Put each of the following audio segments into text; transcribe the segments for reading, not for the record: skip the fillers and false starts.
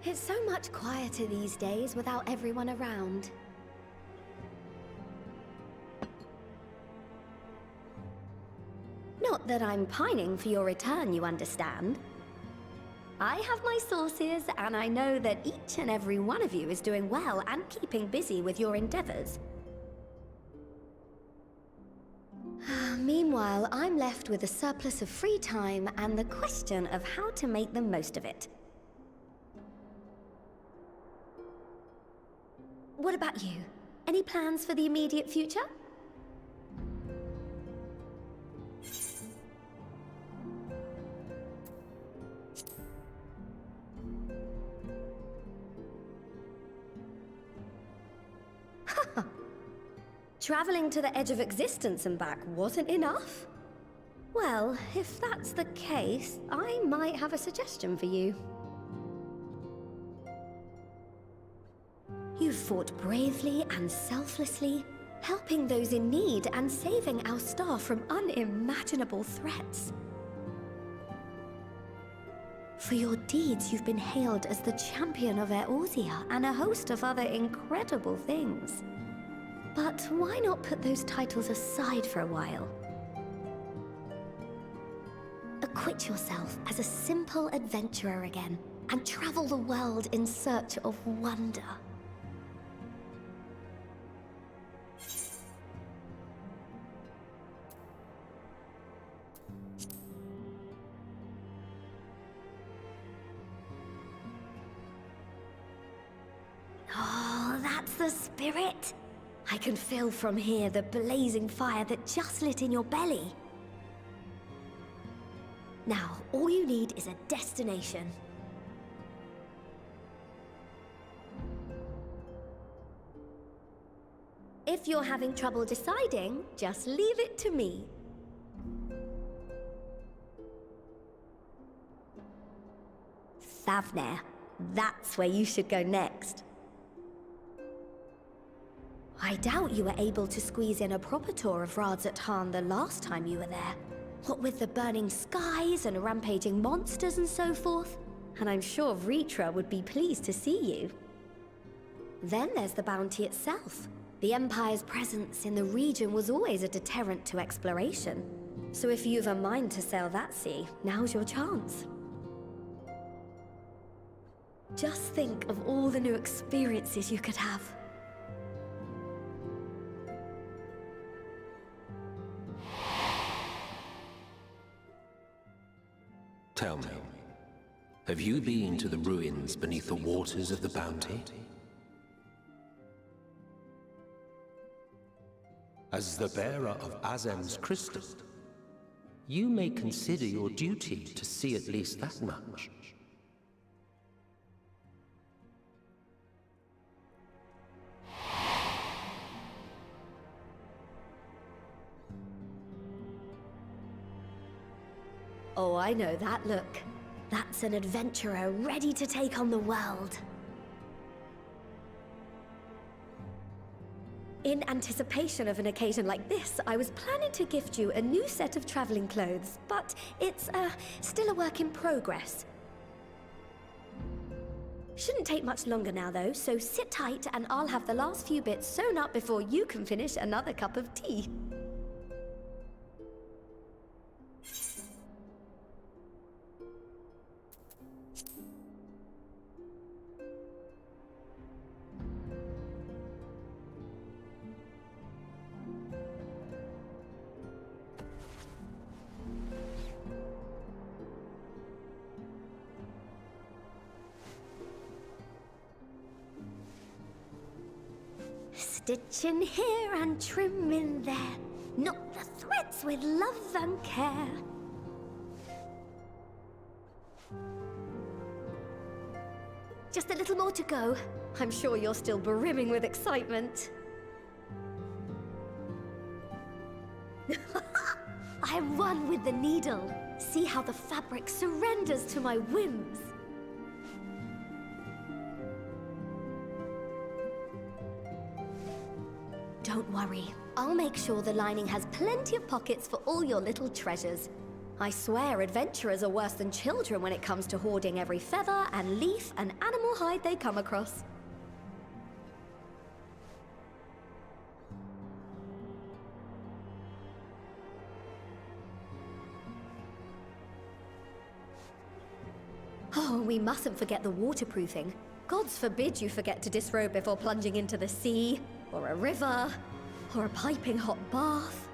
It's so much quieter these days without everyone around. Not that I'm pining for your return, you understand. I have my sources, and I know that each and every one of you is doing well and keeping busy with your endeavors. Meanwhile, I'm left with a surplus of free time and the question of how to make the most of it. What about you? Any plans for the immediate future? Traveling to the edge of existence and back wasn't enough? Well, if that's the case, I might have a suggestion for you. You fought bravely and selflessly, helping those in need and saving our star from unimaginable threats. For your deeds, you've been hailed as the champion of Eorzea and a host of other incredible things. But why not put those titles aside for a while? Acquit yourself as a simple adventurer again, and travel the world in search of wonder. Oh, that's the spirit! I can feel from here the blazing fire that just lit in your belly. Now, all you need is a destination. If you're having trouble deciding, just leave it to me. Thavnair, that's where you should go next. I doubt you were able to squeeze in a proper tour of Radzat the last time you were there. What with the burning skies and rampaging monsters and so forth. And I'm sure Vritra would be pleased to see you. Then there's the bounty itself. The Empire's presence in the region was always a deterrent to exploration. So if you've a mind to sail that sea, now's your chance. Just think of all the new experiences you could have. Tell me, have you been to the ruins beneath the waters of the Bounty? As the bearer of Azem's crystal, you may consider your duty to see at least that much. Oh, I know that look. That's an adventurer ready to take on the world. In anticipation of an occasion like this, I was planning to gift you a new set of traveling clothes, but it's still a work in progress. Shouldn't take much longer now though, so sit tight and I'll have the last few bits sewn up before you can finish another cup of tea. Stitch in here and trim in there. Knot the threads with love and care. Just a little more to go. I'm sure you're still brimming with excitement. I'm one with the needle. See how the fabric surrenders to my whims. Don't worry. I'll make sure the lining has plenty of pockets for all your little treasures. I swear adventurers are worse than children when it comes to hoarding every feather and leaf and animal hide they come across. Oh, we mustn't forget the waterproofing. Gods forbid you forget to disrobe before plunging into the sea, or a river, or a piping hot bath.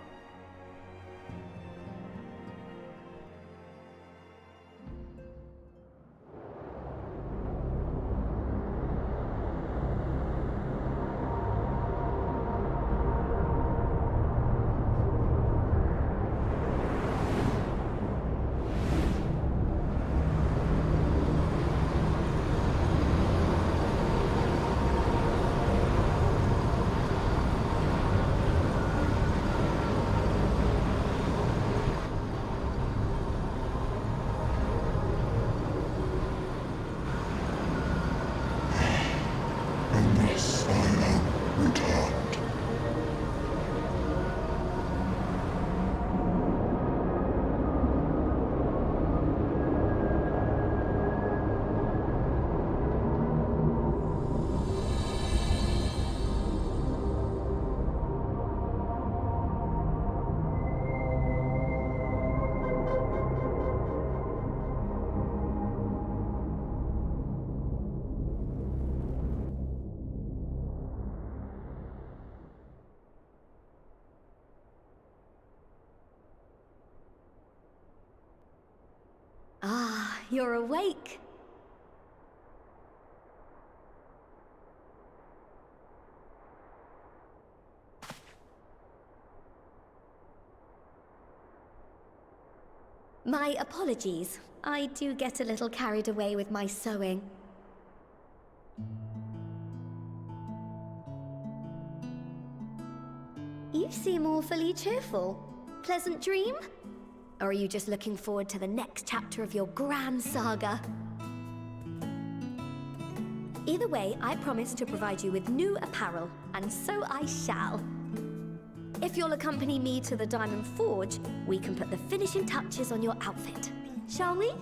Ah, you're awake. My apologies. I do get a little carried away with my sewing. You seem awfully cheerful. Pleasant dream? Or are you just looking forward to the next chapter of your grand saga? Either way, I promise to provide you with new apparel, and so I shall. If you'll accompany me to the Diamond Forge, we can put the finishing touches on your outfit. Shall we?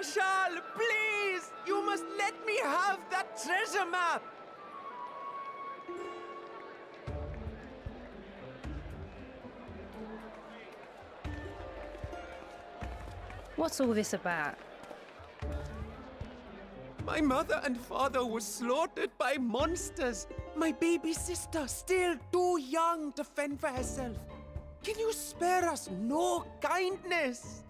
Marshal, please! You must let me have that treasure map! What's all this about? My mother and father were slaughtered by monsters. My baby sister, still too young to fend for herself. Can you spare us no kindness?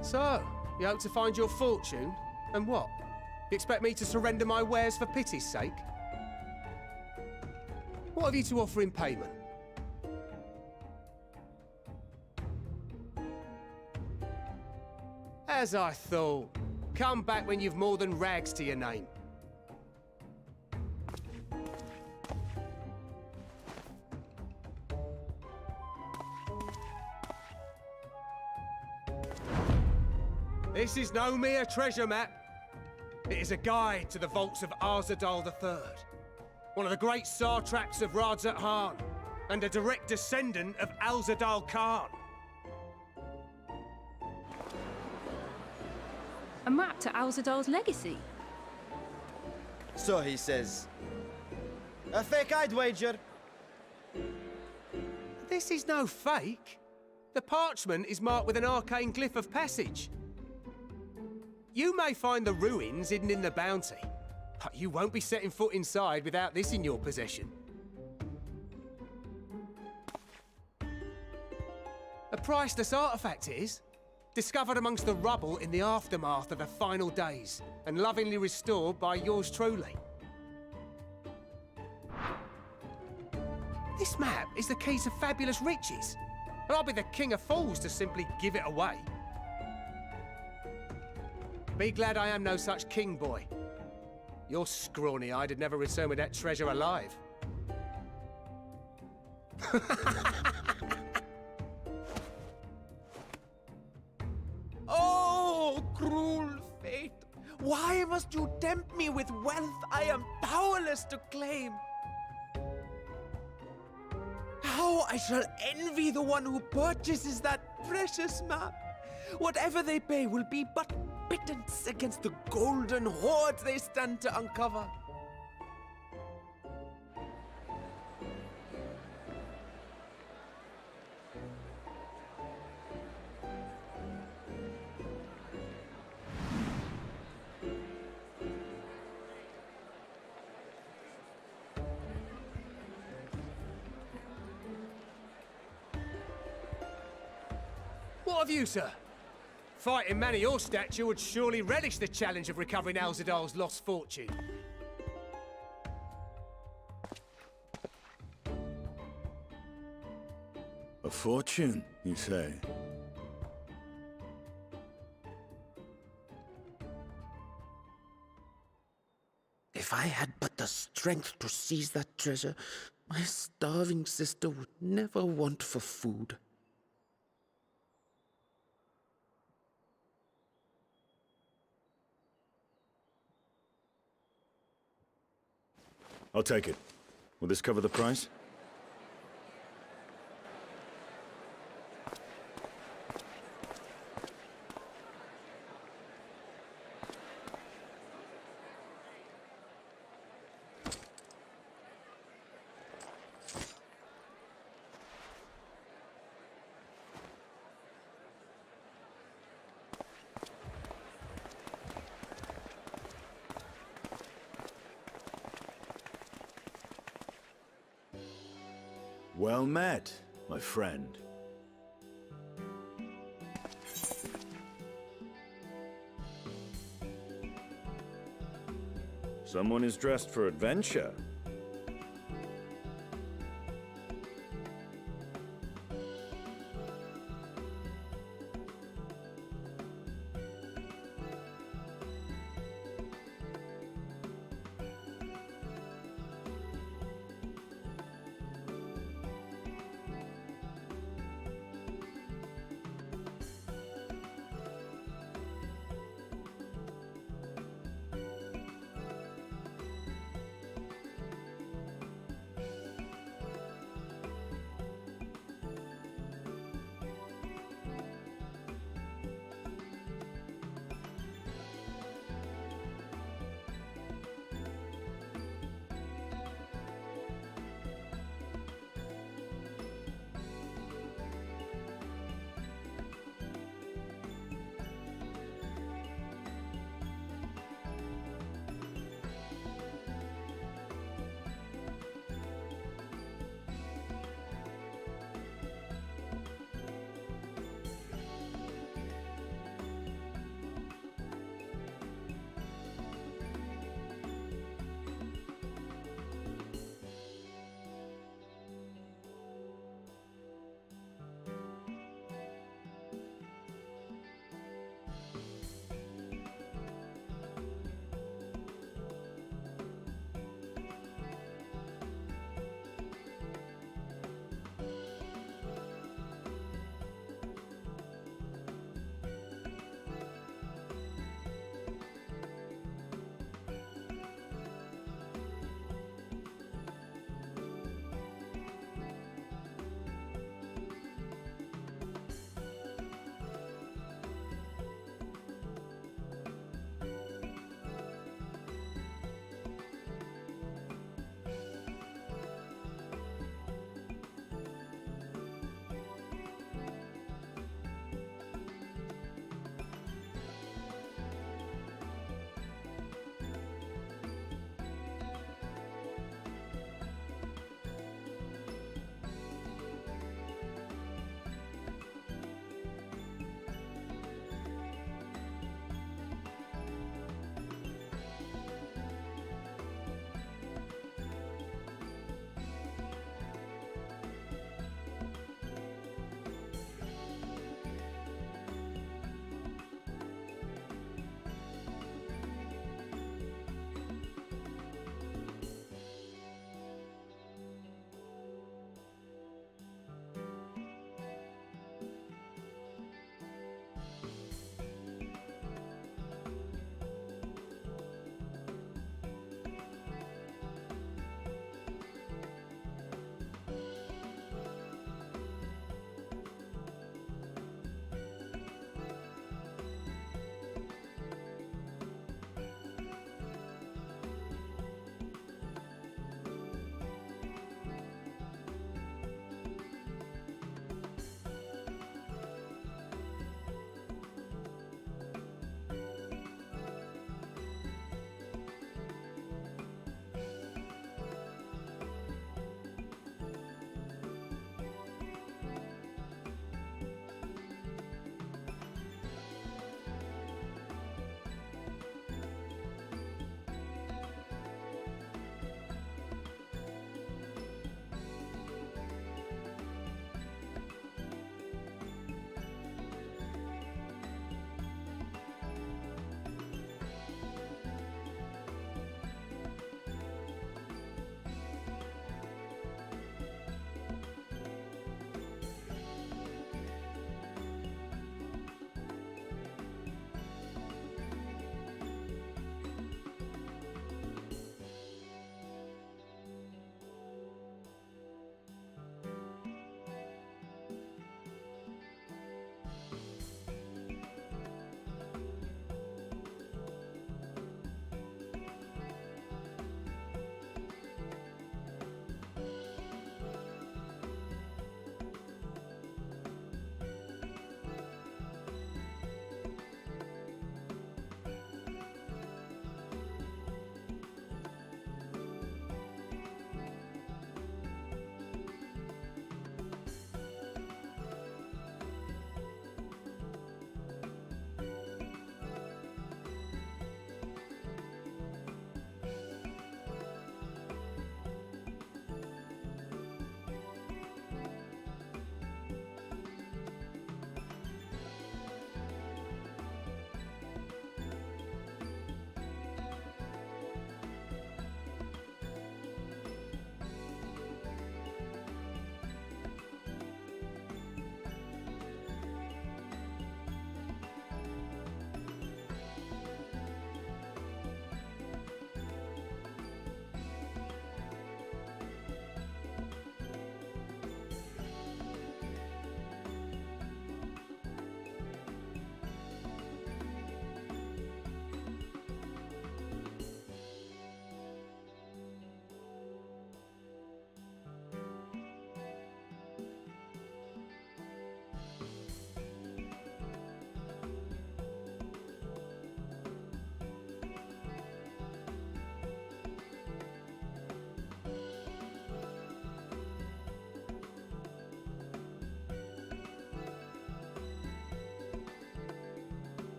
So, you hope to find your fortune? And what? You expect me to surrender my wares for pity's sake? What have you to offer in payment? As I thought. Come back when you've more than rags to your name. This is no mere treasure map. It is a guide to the vaults of Arzadal III, one of the great satraps of Radzat Han, and a direct descendant of Alzadal Khan. A map to Alzadal's legacy? So he says. A fake, I'd wager. This is no fake. The parchment is marked with an arcane glyph of passage. You may find the ruins hidden in the bounty, but you won't be setting foot inside without this in your possession. A priceless artifact it is, discovered amongst the rubble in the aftermath of the final days, and lovingly restored by yours truly. This map is the key to fabulous riches, and I'll be the king of fools to simply give it away. Be glad I am no such king, boy. Your scrawny-eyed had never returned with that treasure alive. Oh, cruel fate! Why must you tempt me with wealth I am powerless to claim? How I shall envy the one who purchases that precious map! Whatever they pay will be but pittance against the golden hoards they stand to uncover. What of you, sir? Fighting man of your stature would surely relish the challenge of recovering Alzadal's lost fortune. A fortune, you say? If I had but the strength to seize that treasure, my starving sister would never want for food. I'll take it. Will this cover the price? Well met, my friend. Someone is dressed for adventure.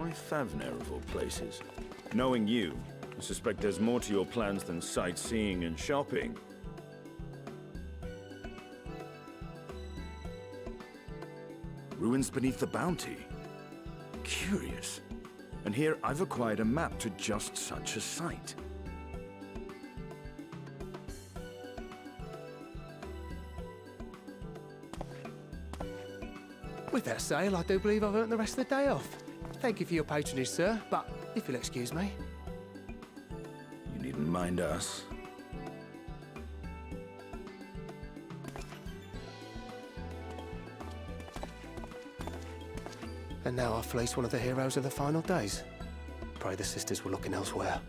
Why Thavner of all places? Knowing you, I suspect there's more to your plans than sightseeing and shopping. Ruins beneath the Bounty. Curious. And here I've acquired a map to just such a site. With that sale, I do believe I've earned the rest of the day off. Thank you for your patronage, sir, but if you'll excuse me. You needn't mind us. And now I've fleeced one of the heroes of the final days. Pray the sisters were looking elsewhere.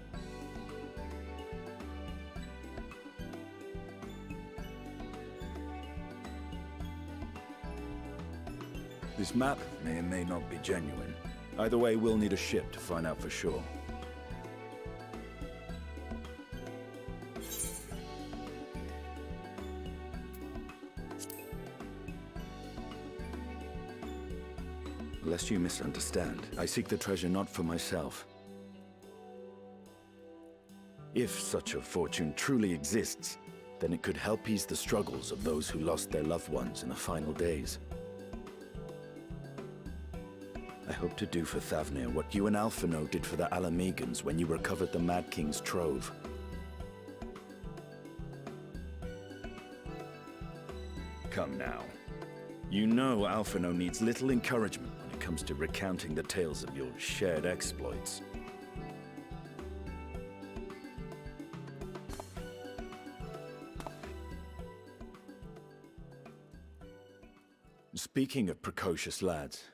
This map may or may not be genuine. Either way, we'll need a ship to find out for sure. Lest you misunderstand, I seek the treasure not for myself. If such a fortune truly exists, then it could help ease the struggles of those who lost their loved ones in the final days. I hope to do for Thavner what you and Alphino did for the Alamegans when you recovered the Mad King's trove. Come now. You know Alphino needs little encouragement when it comes to recounting the tales of your shared exploits. Speaking of precocious lads,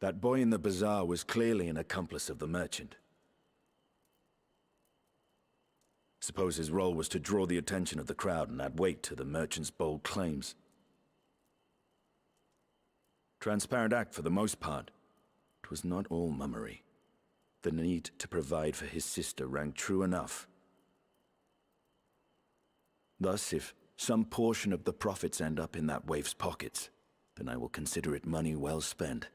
that boy in the bazaar was clearly an accomplice of the merchant. Suppose his role was to draw the attention of the crowd and add weight to the merchant's bold claims. Transparent act for the most part. It was not all mummery. The need to provide for his sister rang true enough. Thus, if some portion of the profits end up in that waif's pockets, then I will consider it money well spent,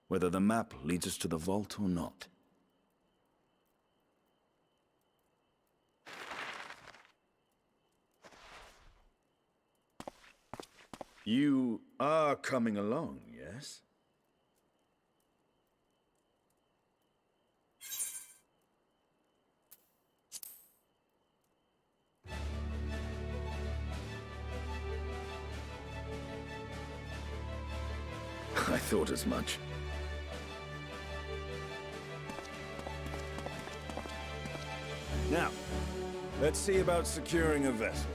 whether the map leads us to the vault or not. You are coming along, yes? I thought as much. Now, let's see about securing a vessel.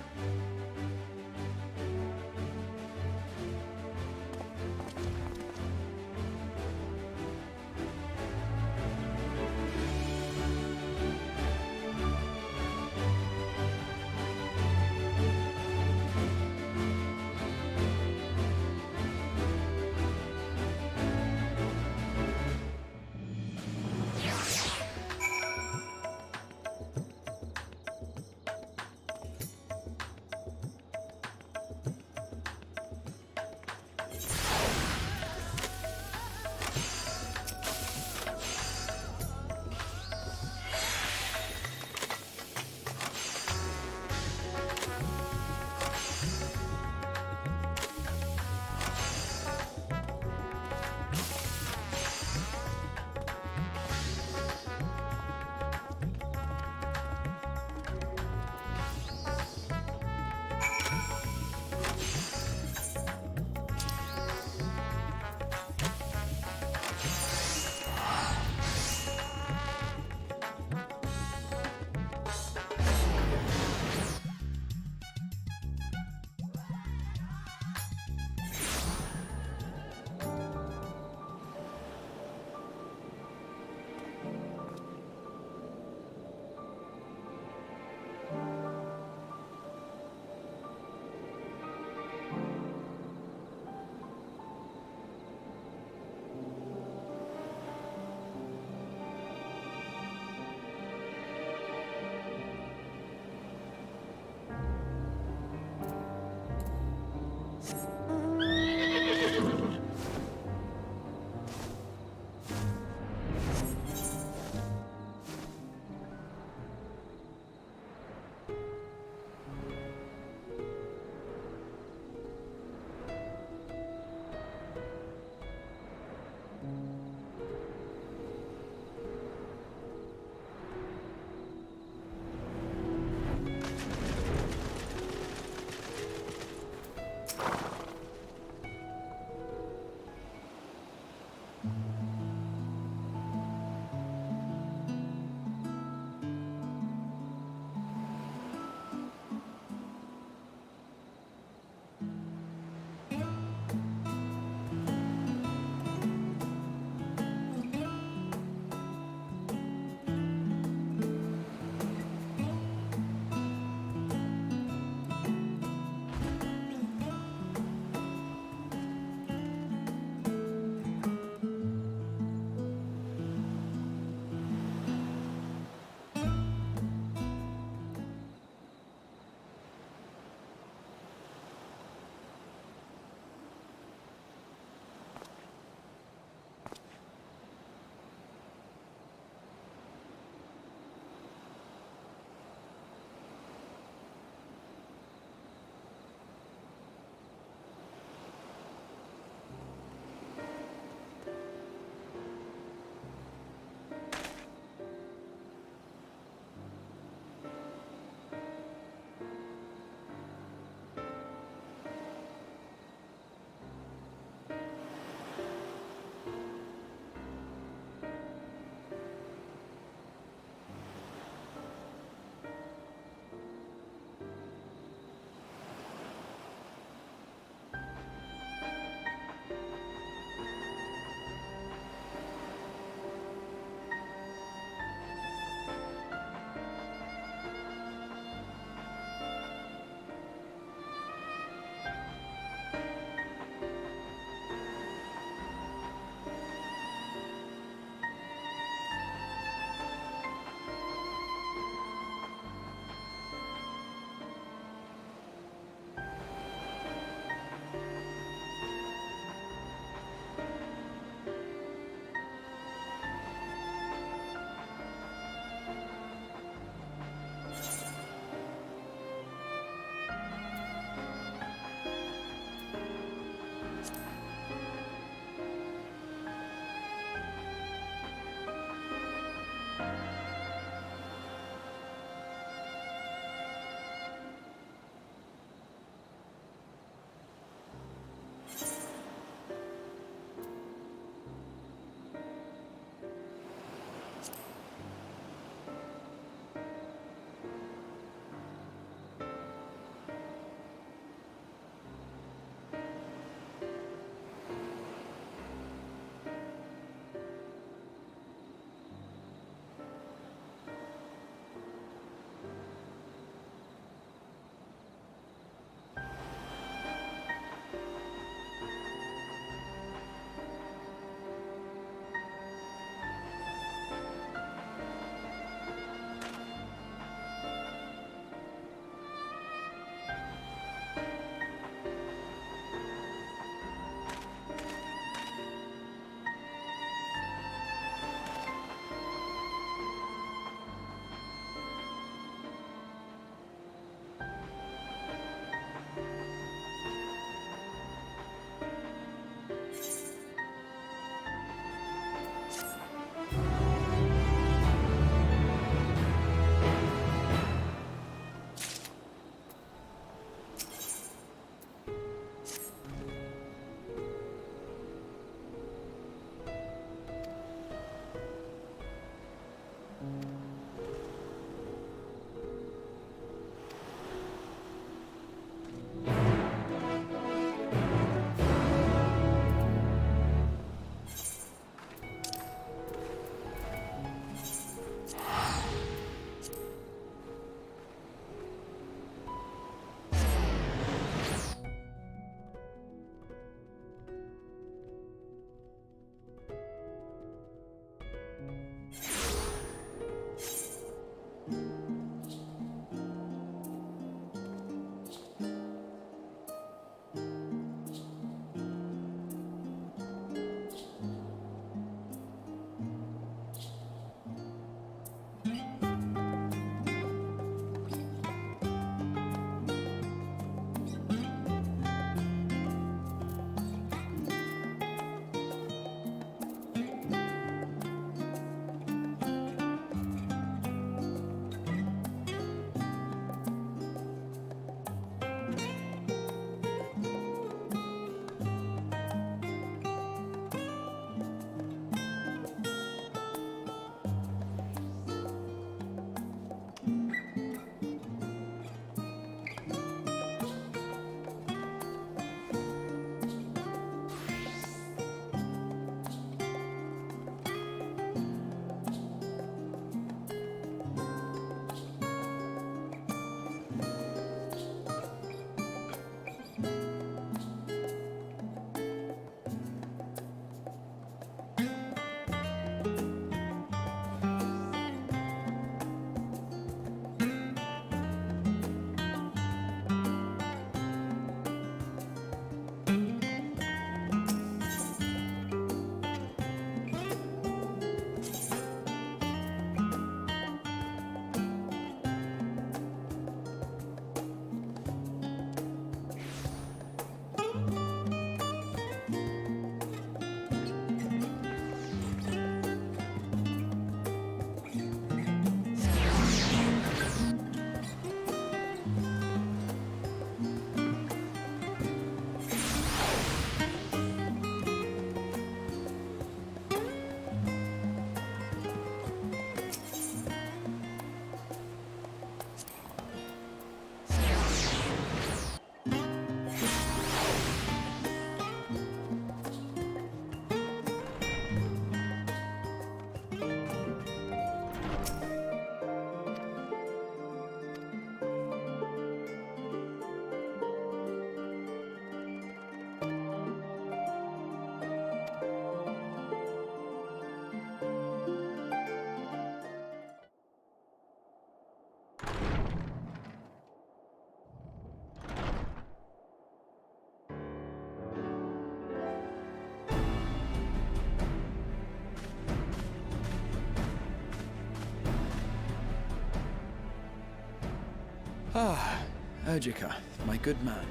Ah, Urgica, my good man.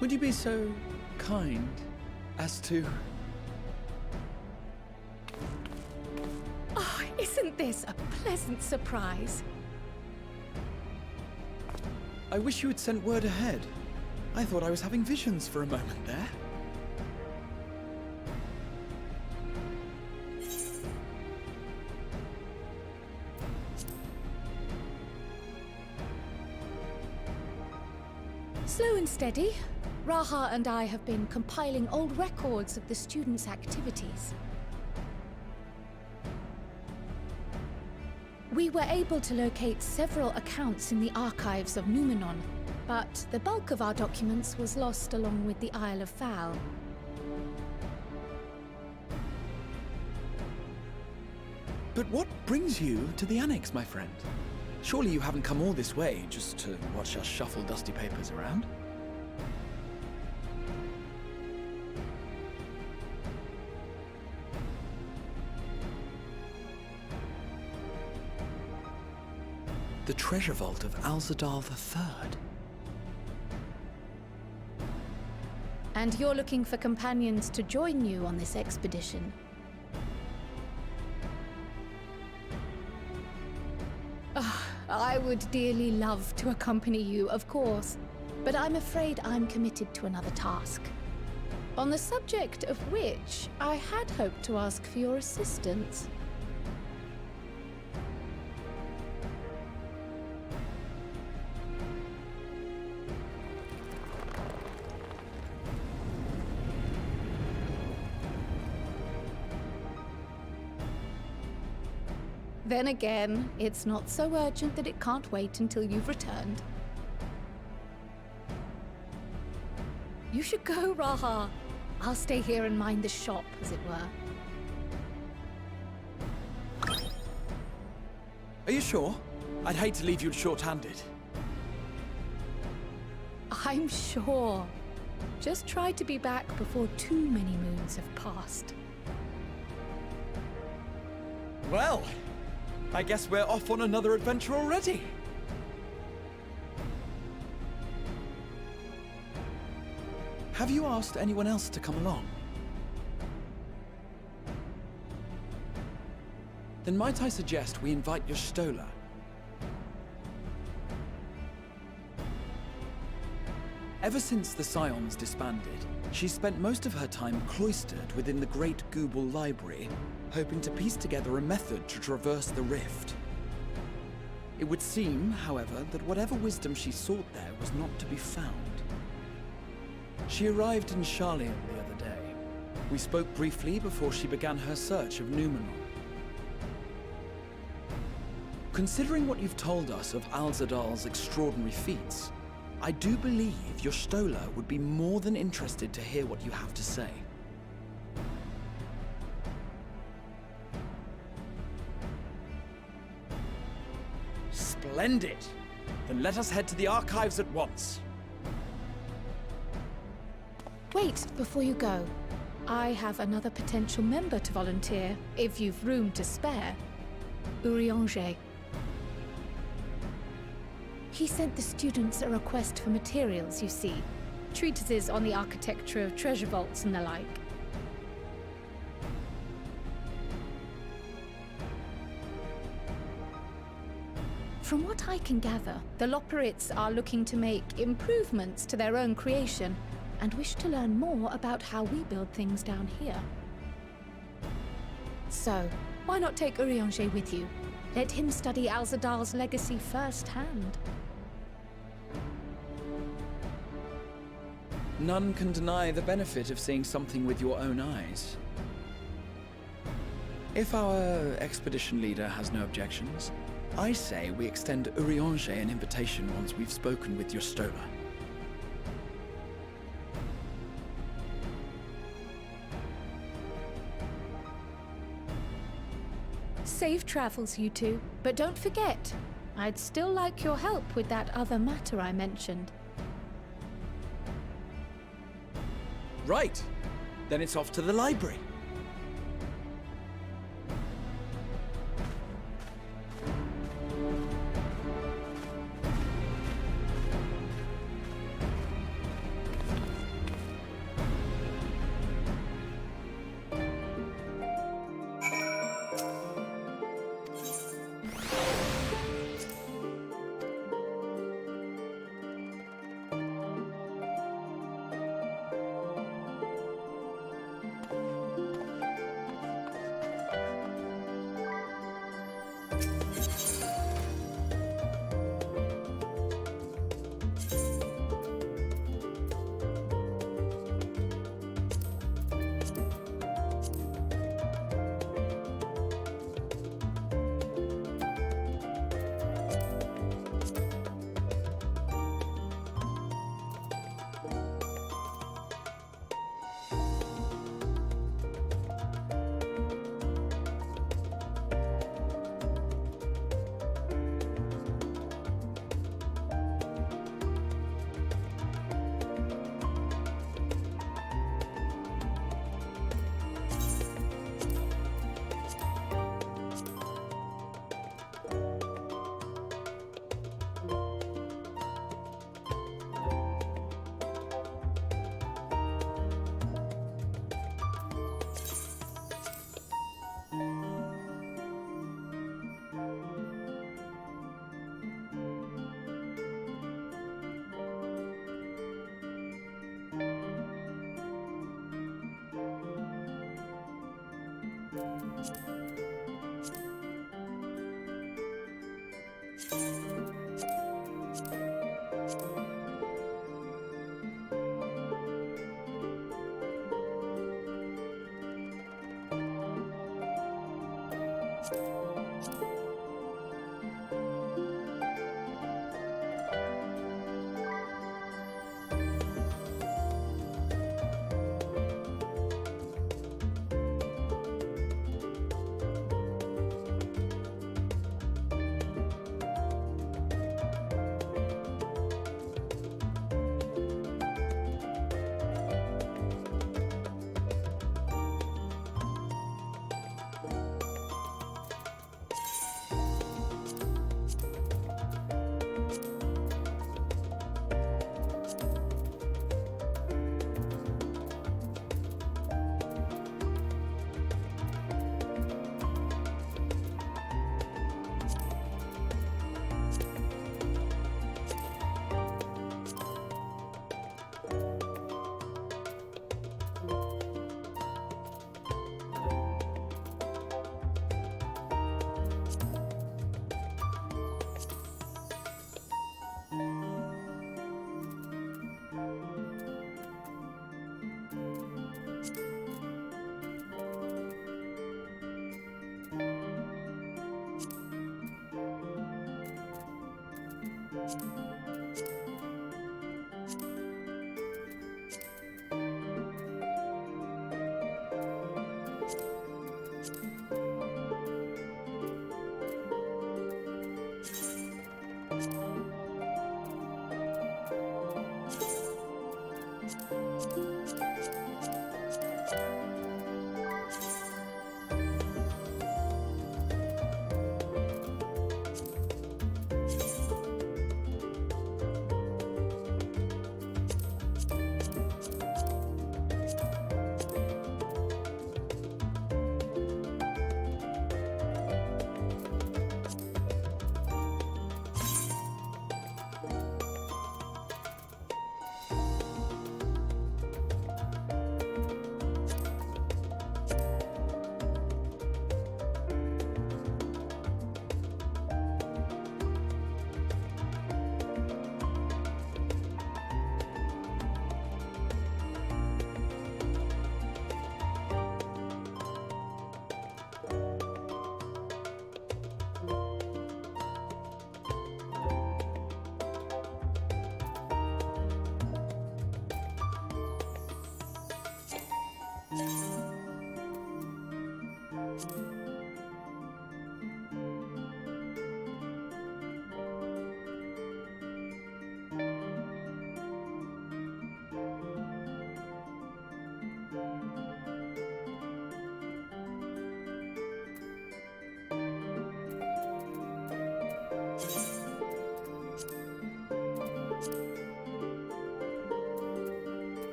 Would you be so kind as to... Oh, isn't this a pleasant surprise? I wish you had sent word ahead. I thought I was having visions for a moment there. Slow and steady. Raha and I have been compiling old records of the students' activities. We were able to locate several accounts in the archives of Numenon, but the bulk of our documents was lost along with the Isle of Fowl. But what brings you to the Annex, my friend? Surely you haven't come all this way just to watch us shuffle dusty papers around? The treasure vault of Alzadal III. And you're looking for companions to join you on this expedition. I would dearly love to accompany you, of course, but I'm afraid I'm committed to another task. On the subject of which, I had hoped to ask for your assistance. Then again, it's not so urgent that it can't wait until you've returned. You should go, Raha. I'll stay here and mind the shop, as it were. Are you sure? I'd hate to leave you short-handed. I'm sure. Just try to be back before too many moons have passed. Well, I guess we're off on another adventure already. Have you asked anyone else to come along? Then might I suggest we invite your Stola? Ever since the Scions disbanded, she's spent most of her time cloistered within the Great Gooble Library, hoping to piece together a method to traverse the rift. It would seem, however, that whatever wisdom she sought there was not to be found. She arrived in Charlian the other day. We spoke briefly before she began her search of Numenon. Considering what you've told us of Alzadal's extraordinary feats, I do believe your Stola would be more than interested to hear what you have to say. Splendid! Then let us head to the archives at once. Wait, before you go. I have another potential member to volunteer, if you've room to spare. Urianger. He sent the students a request for materials, you see. Treatises on the architecture of treasure vaults and the like. From what I can gather, the Loperites are looking to make improvements to their own creation and wish to learn more about how we build things down here. So, why not take Urianger with you? Let him study Alzadal's legacy firsthand. None can deny the benefit of seeing something with your own eyes. If our expedition leader has no objections, I say we extend Urianger an invitation once we've spoken with your Stola. Safe travels, you two. But don't forget, I'd still like your help with that other matter I mentioned. Right. Then it's off to the library.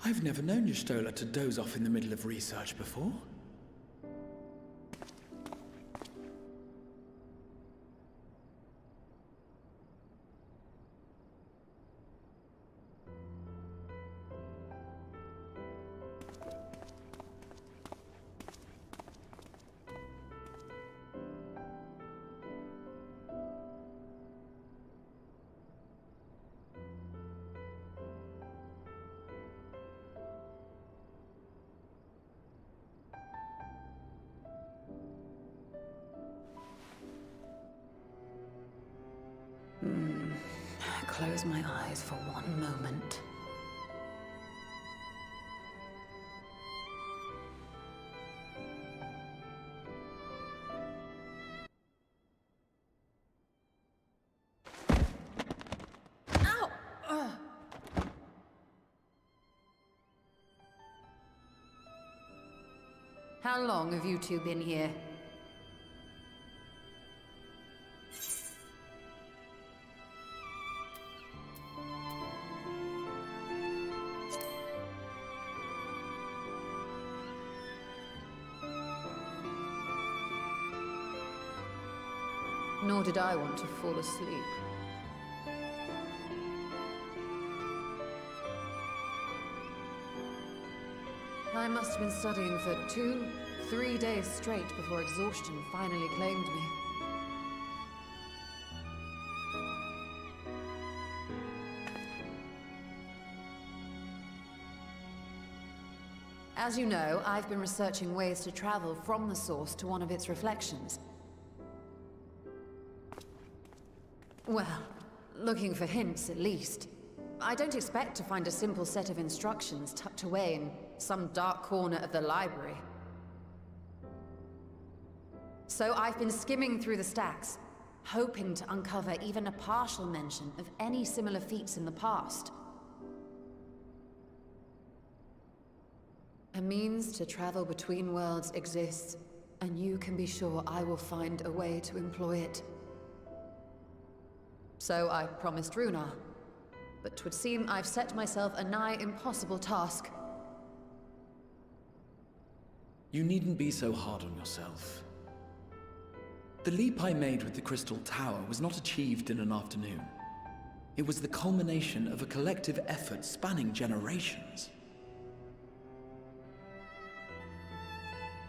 I've never known Y'shtola to doze off in the middle of research before. Close my eyes for one moment. Ow! How long have you two been here? Nor did I want to fall asleep. I must have been studying for 2-3 days straight before exhaustion finally claimed me. As you know, I've been researching ways to travel from the source to one of its reflections. Well, looking for hints at least. I don't expect to find a simple set of instructions tucked away in some dark corner of the library. So I've been skimming through the stacks, hoping to uncover even a partial mention of any similar feats in the past. A means to travel between worlds exists, and you can be sure I will find a way to employ it. So I promised Runar, but 'twould seem I've set myself a nigh impossible task. You needn't be so hard on yourself. The leap I made with the Crystal Tower was not achieved in an afternoon. It was the culmination of a collective effort spanning generations.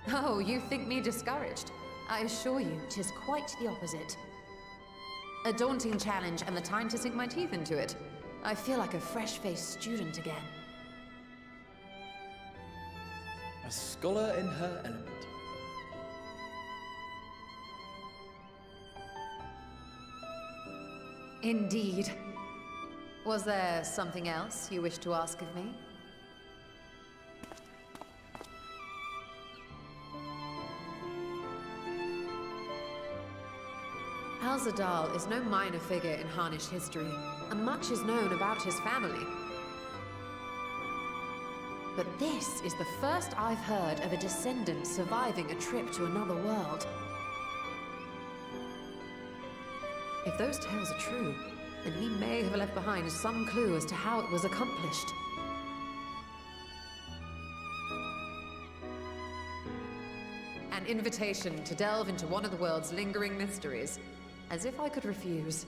Oh, you think me discouraged? I assure you, 'tis quite the opposite. A daunting challenge and the time to sink my teeth into it. I feel like a fresh-faced student again. A scholar in her element. Indeed. Was there something else you wish to ask of me? Alzadal is no minor figure in Harnish history, and much is known about his family. But this is the first I've heard of a descendant surviving a trip to another world. If those tales are true, then he may have left behind some clue as to how it was accomplished. An invitation to delve into one of the world's lingering mysteries. As if I could refuse.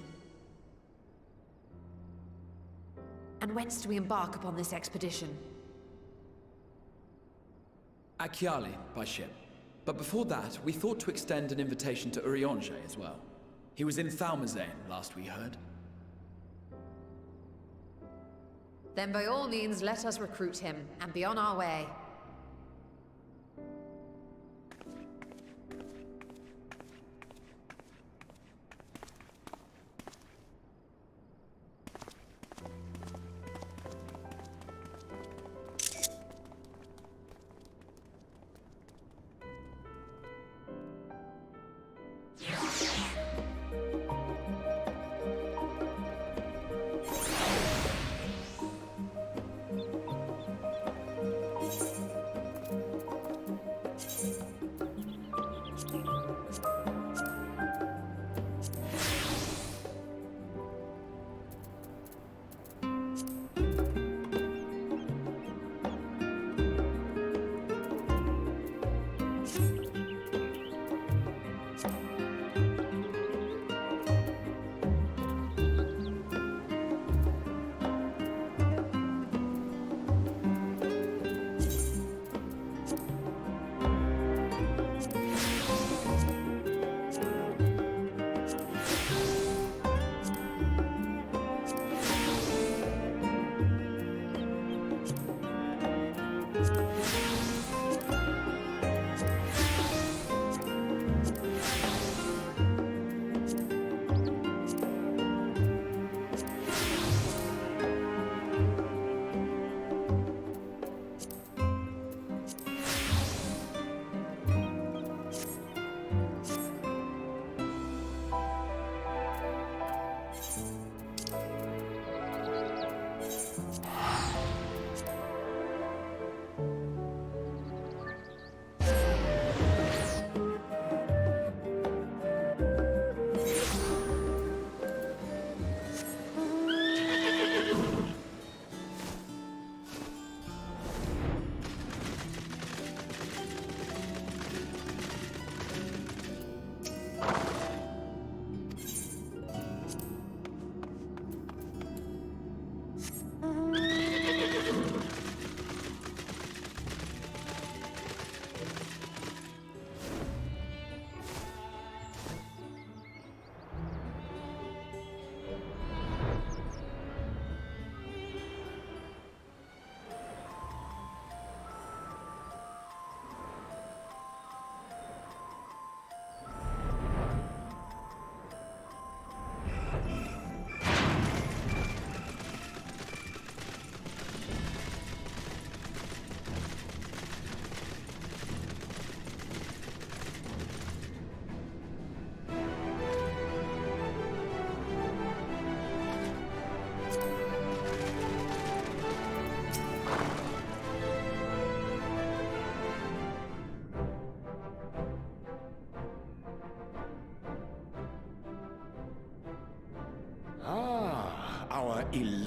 And whence do we embark upon this expedition? Achiali, by ship. But before that, we thought to extend an invitation to Urianger as well. He was in Thalmazane, last we heard. Then by all means, let us recruit him, and be on our way.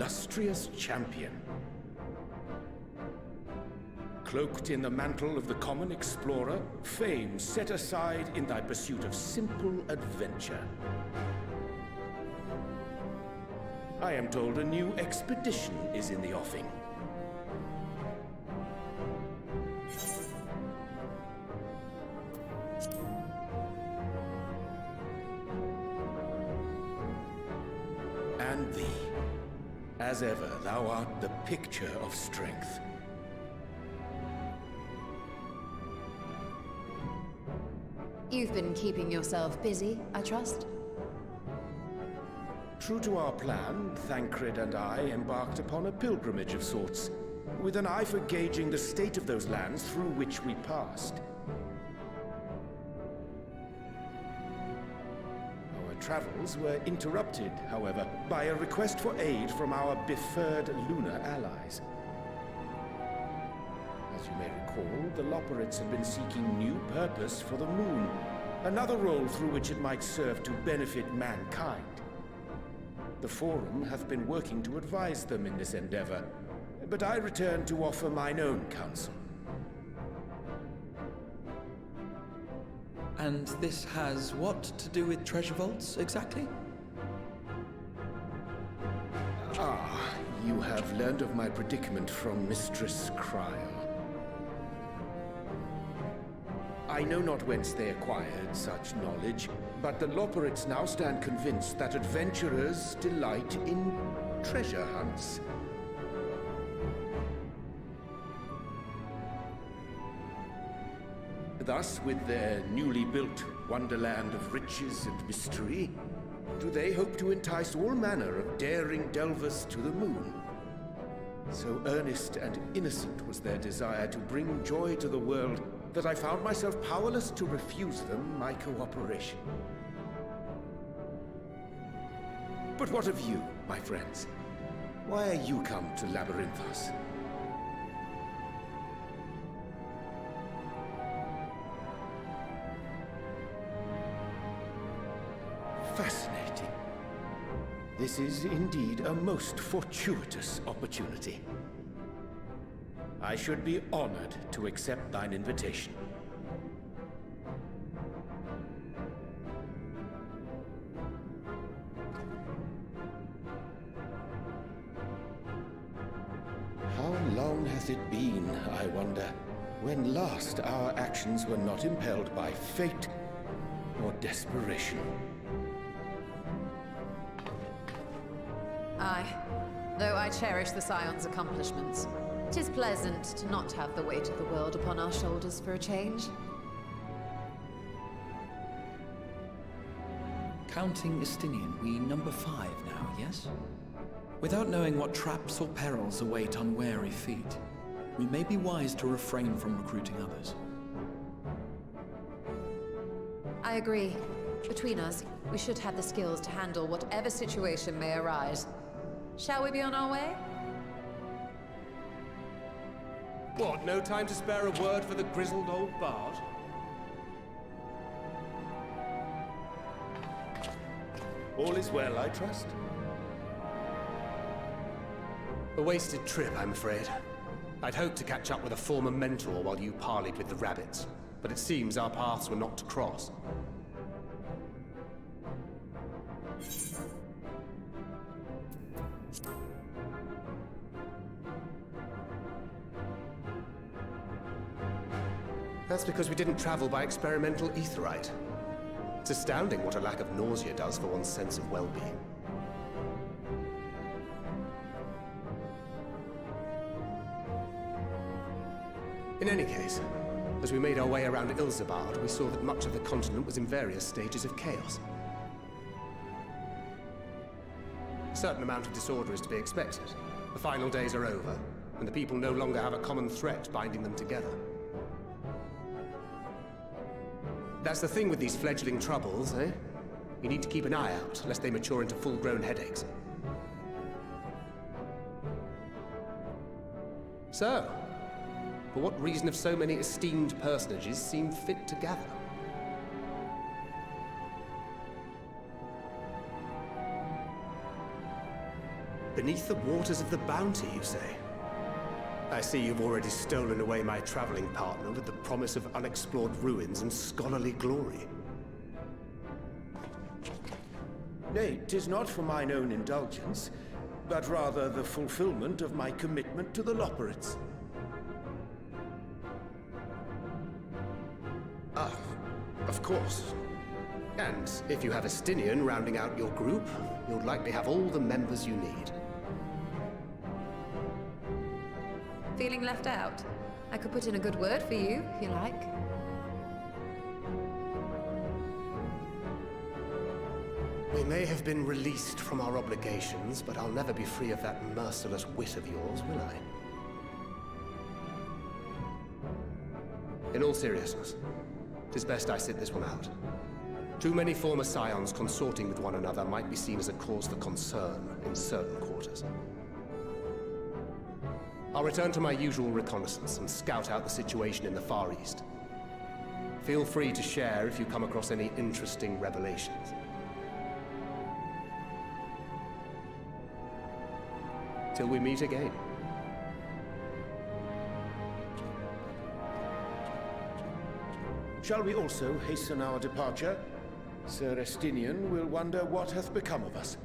illustrious champion. Cloaked in the mantle of the common explorer, fame set aside in thy pursuit of simple adventure. I am told a new expedition is in the offing. And thee. As ever, thou art the picture of strength. You've been keeping yourself busy, I trust? True to our plan, Thancred and I embarked upon a pilgrimage of sorts, with an eye for gauging the state of those lands through which we passed. Our travels were interrupted, however, by a request for aid from our befurred lunar allies. As you may recall, the Loperites had been seeking new purpose for the moon, another role through which it might serve to benefit mankind. The Forum hath been working to advise them in this endeavor, but I return to offer mine own counsel. And this has what to do with treasure vaults, exactly? Ah, you have learned of my predicament from Mistress Kryl. I know not whence they acquired such knowledge, but the Loperites now stand convinced that adventurers delight in treasure hunts. Thus, with their newly built wonderland of riches and mystery, do they hope to entice all manner of daring delvers to the moon. So earnest and innocent was their desire to bring joy to the world that I found myself powerless to refuse them my cooperation. But what of you, my friends? Why are you come to Labyrinthos? Fascinating. This is indeed a most fortuitous opportunity. I should be honored to accept thine invitation. How long hath it been, I wonder, when last our actions were not impelled by fate or desperation? Aye. Though I cherish the Scion's accomplishments, 'tis pleasant to not have the weight of the world upon our shoulders for a change. Counting Estinian, we number 5 now, yes? Without knowing what traps or perils await unwary feet, we may be wise to refrain from recruiting others. I agree. Between us, we should have the skills to handle whatever situation may arise. Shall we be on our way? What, no time to spare a word for the grizzled old bard? All is well, I trust? A wasted trip, I'm afraid. I'd hoped to catch up with a former mentor while you parleyed with the rabbits, but it seems our paths were not to cross. That's because we didn't travel by experimental etherite. It's astounding what a lack of nausea does for one's sense of well-being. In any case, as we made our way around Ilzabard, we saw that much of the continent was in various stages of chaos. A certain amount of disorder is to be expected. The final days are over, and the people no longer have a common threat binding them together. That's the thing with these fledgling troubles, eh? You need to keep an eye out, lest they mature into full-grown headaches. So, for what reason have so many esteemed personages seemed fit to gather? Beneath the waters of the Bounty, you say? I see you've already stolen away my traveling partner with the promise of unexplored ruins and scholarly glory. Nay, 'tis not for mine own indulgence, but rather the fulfillment of my commitment to the Loporrits. Ah, of course. And if you have a Stinian rounding out your group, you'll likely have all the members you need. Feeling left out? I could put in a good word for you, if you like. We may have been released from our obligations, but I'll never be free of that merciless wit of yours, will I? In all seriousness, 'tis best I sit this one out. Too many former scions consorting with one another might be seen as a cause for concern in certain quarters. I'll return to my usual reconnaissance and scout out the situation in the Far East. Feel free to share if you come across any interesting revelations. Till we meet again. Shall we also hasten our departure? Sir Estinian will wonder what hath become of us.